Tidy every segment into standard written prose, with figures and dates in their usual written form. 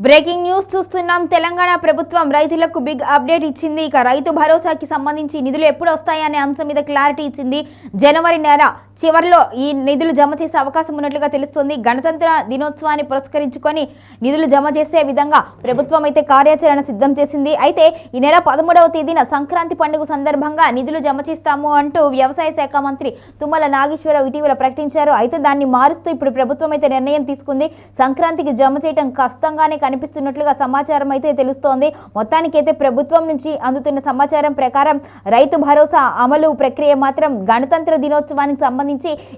Breaking news చూస్తున్నాం. తెలంగాణ ప్రభుత్వం రైతులకు బిగ్ అప్డేట్ ఇచ్చింది. ఇక రైతు భరోసాకి సంబంధించి నిధులు ఎప్పుడు వస్తాయనే అంశం మీద క్లారిటీ ఇచ్చింది. జనవరి నెల చివరిలో ఈ నిధులు జమ చేసే అవకాశం ఉన్నట్లుగా తెలుస్తుంది. గణతంత్ర దినోత్సవాన్ని పురస్కరించుకొని నిధులు జమ చేసే విధంగా ప్రభుత్వం అయితే కార్యాచరణ సిద్ధం చేసింది. అయితే ఈ నెల 13వ తేదీన సంక్రాంతి పండుగ సందర్భంగా నిధులు జమ చేస్తాము అంటూ వ్యవసాయ శాఖ మంత్రి తుమ్మల నాగేశ్వరరావు ఇటీవల ప్రకటించారు. అయితే దాన్ని మారుస్తూ ఇప్పుడు ప్రభుత్వం అయితే నిర్ణయం తీసుకుంది. సంక్రాంతికి జమ చేయడం కష్టంగానే కనిపిస్తున్నట్లుగా సమాచారం అయితే తెలుస్తోంది. మొత్తానికైతే ప్రభుత్వం నుంచి అందుతున్న సమాచారం ప్రకారం రైతు భరోసా అమలు ప్రక్రియ మాత్రం గణతంత్ర దినోత్సవానికి సంబంధించి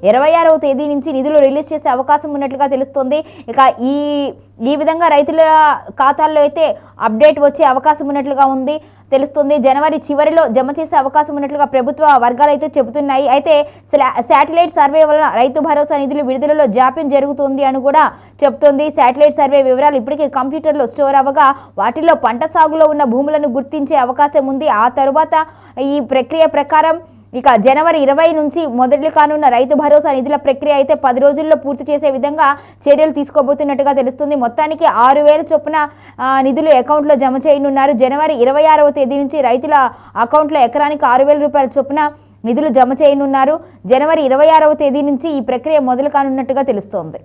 26వ తేదీ నుంచి నిధులు రిలీజ్ చేసే అవకాశం ఉన్నట్లుగా తెలుస్తోంది. ఇక ఈ విధంగా రైతుల ఖాతాల్లో అయితే అప్డేట్ వచ్చే అవకాశం ఉన్నట్లుగా తెలుస్తుంది. జనవరి చివరిలో జమ చేసే అవకాశం ఉన్నట్లుగా ప్రభుత్వ వర్గాలు అయితే చెబుతున్నాయి. అయితే శాటిలైట్ సర్వే వలన రైతు భరోసా నిధులు విడుదలలో జాప్యం జరుగుతుంది అని కూడా చెబుతోంది. శాటిలైట్ సర్వే వివరాలు ఇప్పటికే కంప్యూటర్లో స్టోర్ అవ్వగా వాటిల్లో పంట సాగులో ఉన్న భూములను గుర్తించే అవకాశం ఉంది. ఆ తరువాత ఈ ప్రక్రియ ప్రకారం ఇక జనవరి 20 నుంచి మొదలు కానున్న రైతు భరోసా నిధుల ప్రక్రియ అయితే 10 రోజుల్లో పూర్తి చేసే విధంగా చర్యలు తీసుకోబోతున్నట్టుగా తెలుస్తుంది. మొత్తానికి 6,000 చొప్పున నిధులు అకౌంట్లో జమ చేయనున్నారు. జనవరి 26వ తేదీ నుంచి రైతుల అకౌంట్లో ఎకరానికి 6,000 రూపాయల చొప్పున నిధులు జమ చేయనున్నారు. జనవరి 26వ తేదీ నుంచి ఈ ప్రక్రియ మొదలు కానున్నట్టుగా తెలుస్తోంది.